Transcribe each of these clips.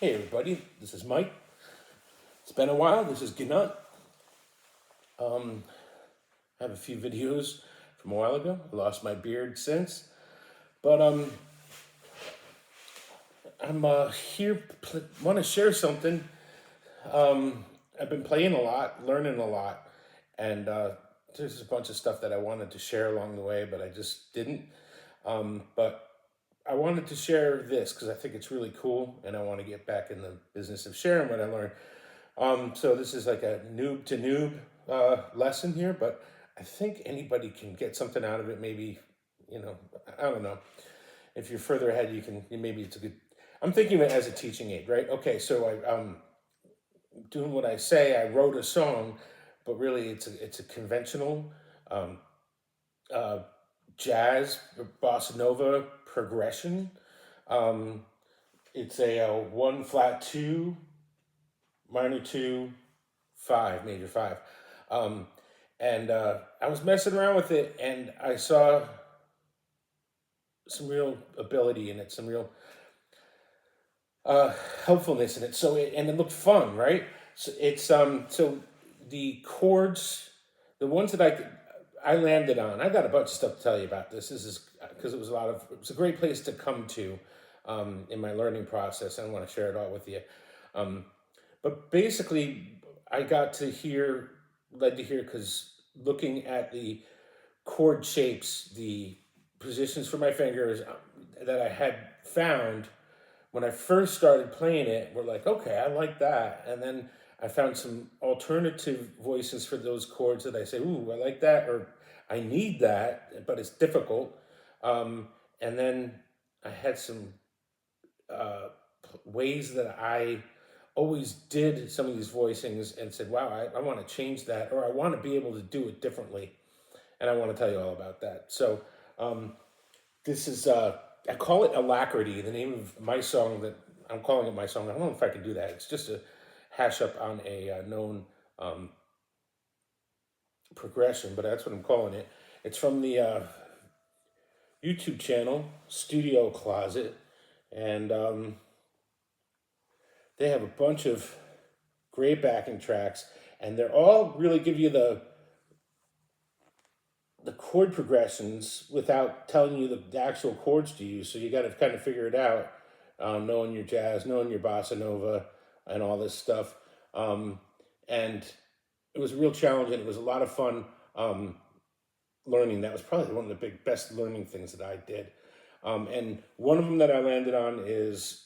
Hey everybody, this is Mike. It's been a while. This is Gnut. I have a few videos from a while ago. I lost my beard since, but I'm here. Want to share something. I've been playing a lot, learning a lot, and there's a bunch of stuff that I wanted to share along the way, but I just didn't. But I wanted to share this because I think it's really cool, and I want to get back in the business of sharing what I learned. So this is like a noob to noob lesson here, but I think anybody can get something out of it. Maybe, I don't know. If you're further ahead, maybe it's a good. I'm thinking of it as a teaching aid, right? Okay, so I'm doing what I say. I wrote a song, but really it's a conventional um, uh, jazz bossa nova progression. Um, it's a 1 flat 2 minor 2 5 major 5. Um, and I was messing around with it, and I saw some real ability in it, some real helpfulness in it. And it looked fun, right? So the chords, the ones that I landed on. I got a bunch of stuff to tell you about this. This is because it was a great place to come to in my learning process. I want to share it all with you. Um, but basically, I got to hear, led to hear, because looking at the chord shapes, the positions for my fingers that I had found when I first started playing it, were like, okay, I like that. And then I found some alternative voices for those chords that I say, ooh, I like that, or I need that, but it's difficult. And then I had some uh, ways that I always did some of these voicings and said, wow, I want to change that, or I want to be able to do it differently. And I want to tell you all about that. So this is, I call it Alacrity, the name of my song that I'm calling it my song. I don't know if I can do that. It's just a hash up on a known progression, but that's what I'm calling it. It's from the YouTube channel, Studio Closet. And they have a bunch of great backing tracks, and they're all really give you the chord progressions without telling you the actual chords to use. So you got to kind of figure it out, knowing your jazz, knowing your bossa nova, and all this stuff. And it was a real challenge, and it was a lot of fun learning. That was probably one of the best learning things that I did. And one of them that I landed on is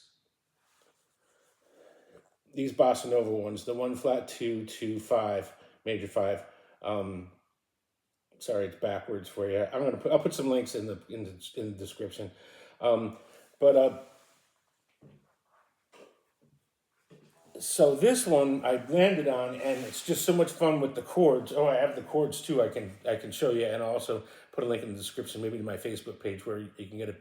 these bossa nova ones, the 1 flat 2 2 5 major 5. Sorry, it's backwards for you. I'll put some links in the description. But so this one I landed on, and it's just so much fun with the chords. Oh, I have the chords too. I can show you, and I'll also put a link in the description, maybe to my Facebook page where you can get a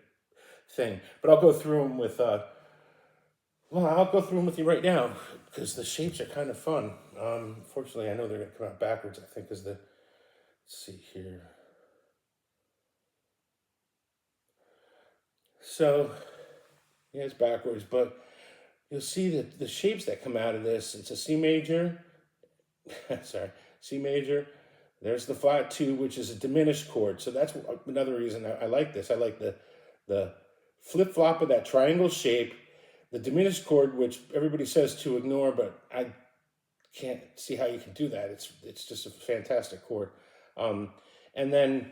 thing. But I'll go through them with. I'll go through them with you right now because the shapes are kind of fun. Fortunately, I know they're going to come out backwards. I think is the. Let's see here. So, yeah, it's backwards, but you'll see that the shapes that come out of this, it's a C major, sorry, C major. There's the flat 2, which is a diminished chord. So that's another reason I like this. I like the flip-flop of that triangle shape, the diminished chord, which everybody says to ignore, but I can't see how you can do that. It's just a fantastic chord. And then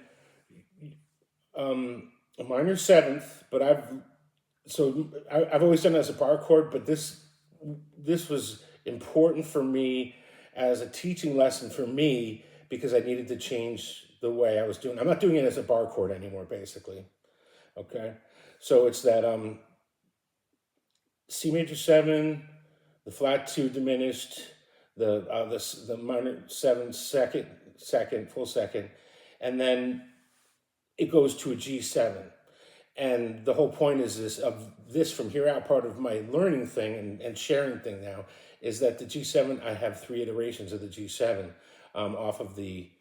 a minor 7th, but I've always done it as a bar chord, but this was important for me as a teaching lesson for me because I needed to change the way I was doing. I'm not doing it as a bar chord anymore, basically. Okay, so it's that C major 7, the flat 2 diminished, the minor 7 second full second, and then it goes to a G7. And the whole point is this from here out, part of my learning thing and sharing thing now, is that the G7, I have 3 iterations of the G7 off of the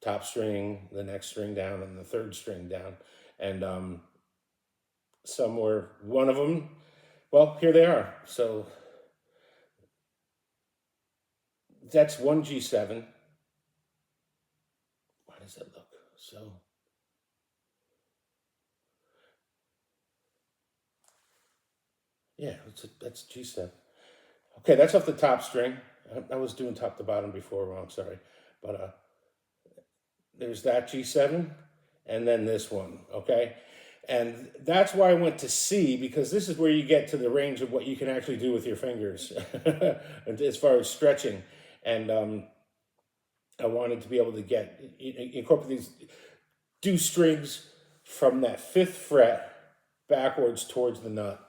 top string, the next string down, and the third string down. And one of them, Well, here they are. So that's one G7. How does that look? So yeah, that's G7. Okay, that's off the top string. I was doing top to bottom before, wrong, sorry. But there's that G7, and then this one, okay? And that's why I went to C, because this is where you get to the range of what you can actually do with your fingers as far as stretching. And I wanted to be able to incorporate these, do strings from that 5th fret backwards towards the nut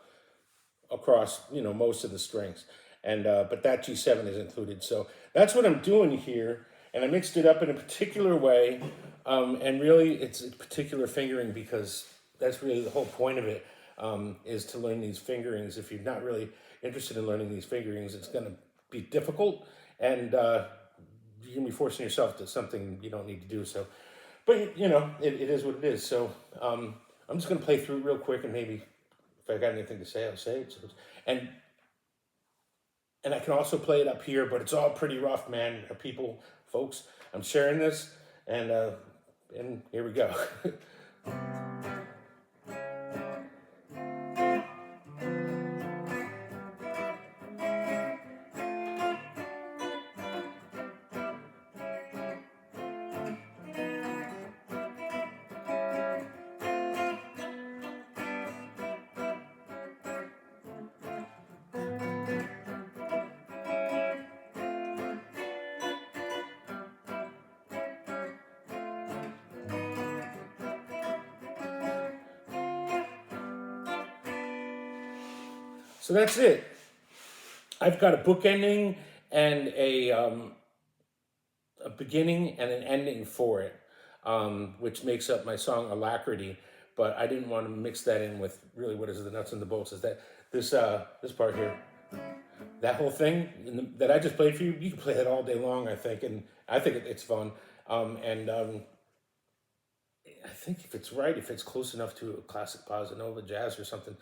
across, most of the strings. And but that G7 is included. So that's what I'm doing here. And I mixed it up in a particular way. And really, it's a particular fingering, because that's really the whole point of it, is to learn these fingerings. If you're not really interested in learning these fingerings, it's going to be difficult. And you're going to be forcing yourself to something you don't need to do. So, but, it is what it is. So I'm just going to play through real quick, and maybe if I got anything to say, I'll say it. So, and I can also play it up here, but it's all pretty rough, man. Folks, I'm sharing this, and here we go. So that's it. I've got a bookending and a beginning and an ending for it, which makes up my song Alacrity. But I didn't want to mix that in with really what is the nuts and the bolts. Is that this part here, that whole thing that I just played for you? You can play that all day long, I think, and I think it's fun. And I think if it's close enough to a classic bossa nova, jazz, or something,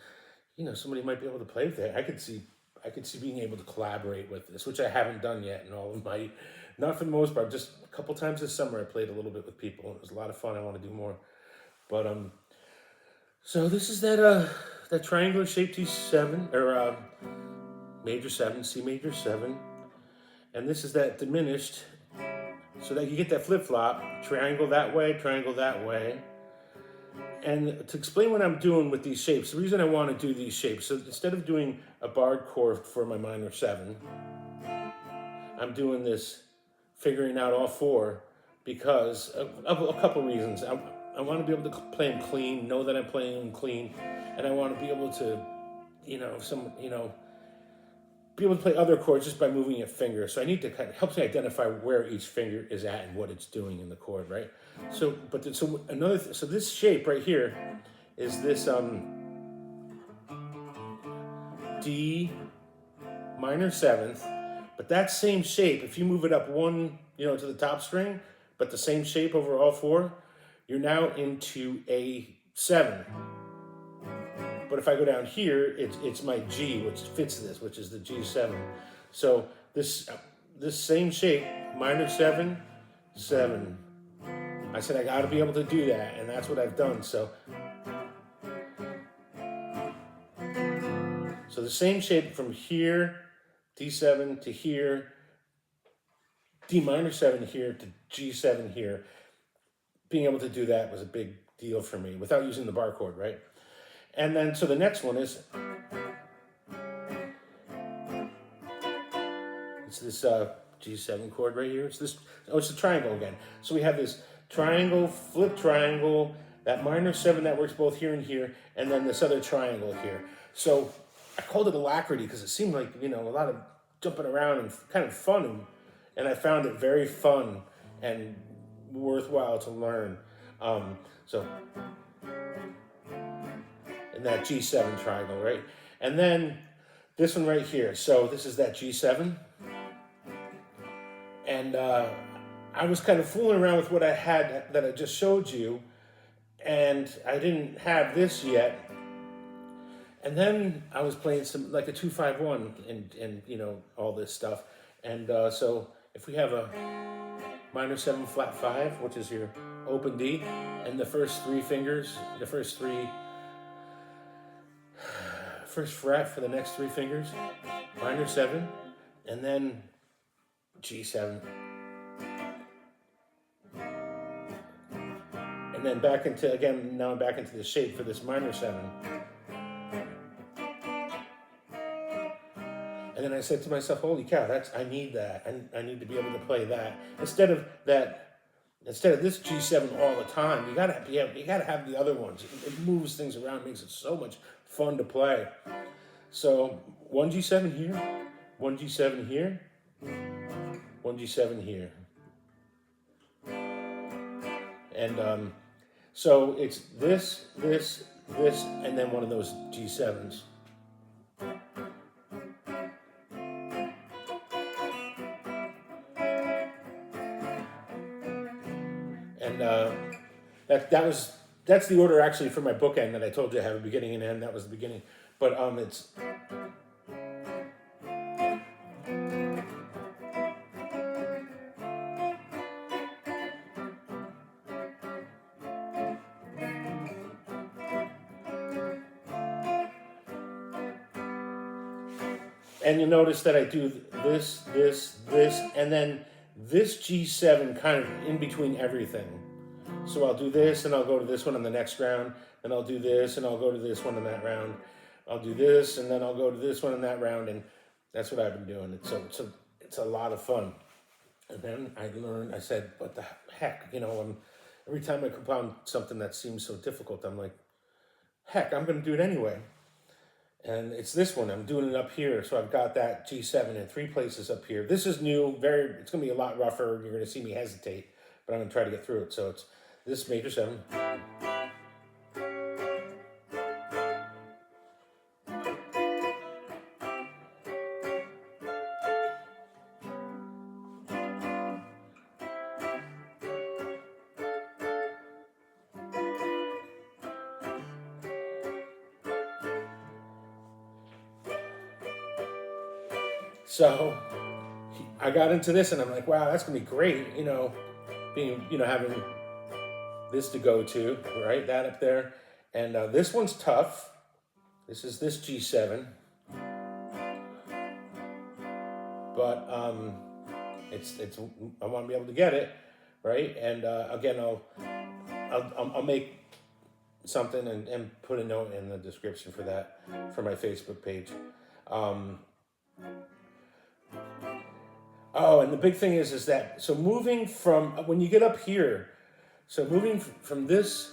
somebody might be able to play with it. I could see being able to collaborate with this, which I haven't done yet in all of my, not for the most part, just a couple times this summer I played a little bit with people, and it was a lot of fun. I want to do more. But so this is that triangular shaped T7, or major 7, C major 7, and this is that diminished, so that you get that flip-flop, triangle that way. And to explain what I'm doing with these shapes, the reason I want to do these shapes, so instead of doing a barred chord for my minor 7, I'm doing this, figuring out all 4, because of a couple reasons. I want to be able to play them clean, know that I'm playing them clean, and I want to be able to, be able to play other chords just by moving a finger. So I need to helps me identify where each finger is at and what it's doing in the chord, right? So, so this shape right here is this D minor 7th, but that same shape, if you move it up one, to the top string, but the same shape over all 4, you're now into a 7. But if I go down here, it's my G, which fits this, which is the G7. So this same shape, minor 7, 7. I said I got to be able to do that, and that's what I've done. So the same shape from here, D7 to here, D minor 7 here to G7 here. Being able to do that was a big deal for me without using the bar chord, right? And then, so the next one is, it's this G7 chord right here. It's this, it's a triangle again. So we have this triangle, flip triangle, that minor 7 that works both here and here, and then this other triangle here. So I called it Alacrity because it seemed like, a lot of jumping around and kind of fun, and I found it very fun and worthwhile to learn. So in that G7 triangle, right? And then this one right here. So this is that G7. And I was kind of fooling around with what I had that I just showed you, and I didn't have this yet. And then I was playing some like a 2-5-1 and you know all this stuff. And so if we have a minor 7 flat 5, which is your open D, and the first three fingers, the first fret for the next three fingers, minor 7, and then G7, and then back into again. Now I'm back into the shape for this minor 7. And then I said to myself, "Holy cow! I need that. I need to be able to play that instead of this G7 all the time. You gotta have the other ones. It moves things around, makes it so much fun to play. So one G7 here, one G7 here, one G7 here, and so it's this, and then one of those G7s." And that's the order actually for my bookend that I told you I have a beginning and end. That was the beginning, but it's and you'll notice that I do this, and then this G7 kind of in between everything. So I'll do this, and I'll go to this one on the next round, and I'll do this, and I'll go to this one in that round. I'll do this, and then I'll go to this one in that round, and that's what I've been doing. It's a lot of fun. And then I said, what the heck, you know, every time I compound something that seems so difficult, I'm like, heck, I'm going to do it anyway. And it's this one, I'm doing it up here. So I've got that G7 in 3 places up here. This is new, it's going to be a lot rougher. You're going to see me hesitate, but I'm going to try to get through it. So it's this major 7. So I got into this and I'm like, wow, that's gonna be great, you know, having this to go to, right? That up there. And this one's tough. This is this G7. But it's I want to be able to get it, right? And again, I'll make something and put a note in the description for that, for my Facebook page. Oh, and the big thing is that, so moving from, when you get up here, so moving from this,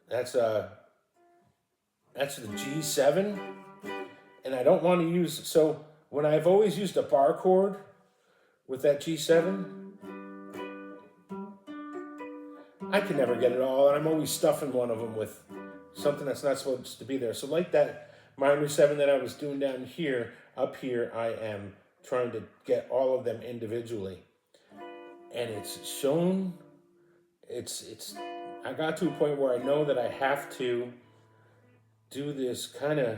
that's the G7, and I don't want to use, so when I've always used a bar chord with that G7, I can never get it all, and I'm always stuffing one of them with something that's not supposed to be there. So like that minor 7 that I was doing down here, up here I am trying to get all of them individually. And it's shown, I got to a point where I know that I have to do this kind of,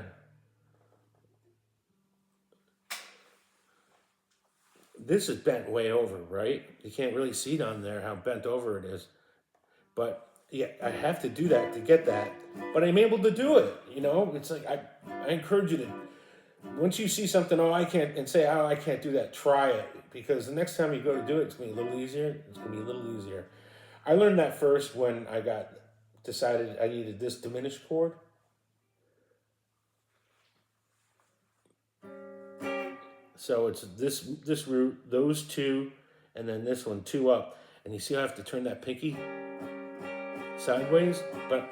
this is bent way over, right? You can't really see down there how bent over it is. But yeah, I have to do that to get that, but I'm able to do it. You know, it's like I encourage you to, once you see something, I can't do that, try it, because the next time you go to do it, it's gonna be a little easier. It's gonna be a little easier. I learned that first when I decided I needed this diminished chord. So it's this root, those 2, and then this one 2 up, and you see how I have to turn that pinky sideways, but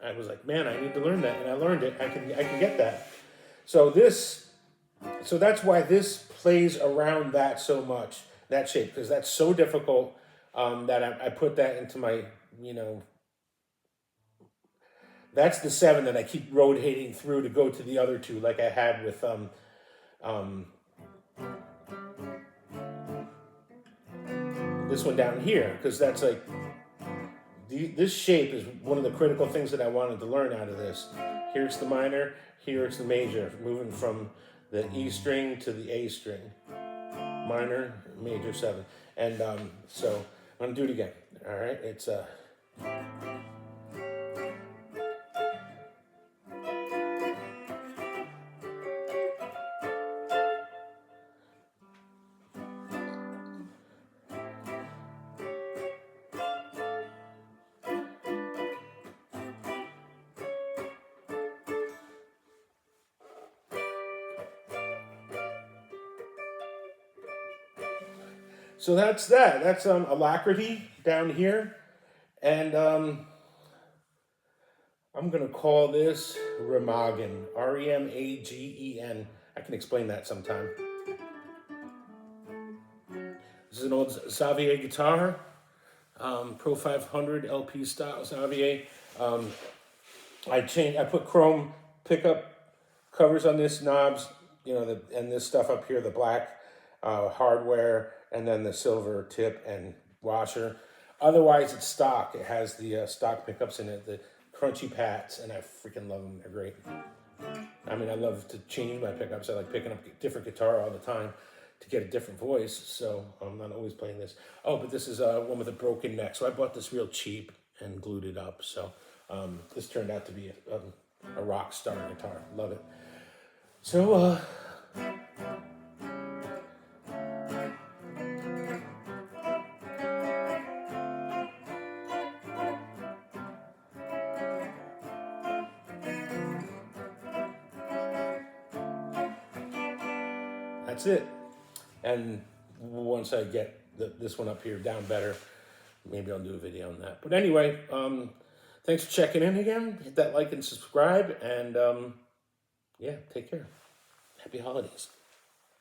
I was like, man, I need to learn that, and I learned it. I can get that. So that's why this plays around that so much, that shape, because that's so difficult, that I put that into my, you know, that's the 7 that I keep rotating through to go to the other 2, like I had with this one down here, because that's like, this shape is one of the critical things that I wanted to learn out of this. Here it's the minor, here it's the major, moving from the E string to the A string. Minor, major 7. And so I'm going to do it again. All right, it's so that's that. That's Alacrity down here. And I'm going to call this Remagen. Remagen. I can explain that sometime. This is an old Xavier guitar, Pro 500 LP style Xavier. I put chrome pickup covers on this, knobs, you know, and this stuff up here, the black hardware, and then the silver tip and washer. Otherwise, it's stock. It has the stock pickups in it, the crunchy pats, and I freaking love them. They're great. I mean, I love to change my pickups. I like picking up a different guitar all the time to get a different voice, so I'm not always playing this. Oh, but this is one with a broken neck, so I bought this real cheap and glued it up, so this turned out to be a rock star guitar. Love it. So, that's it. And once I get this one up here down better, maybe I'll do a video on that. But anyway, thanks for checking in again. Hit that like and subscribe. And yeah, take care. Happy holidays.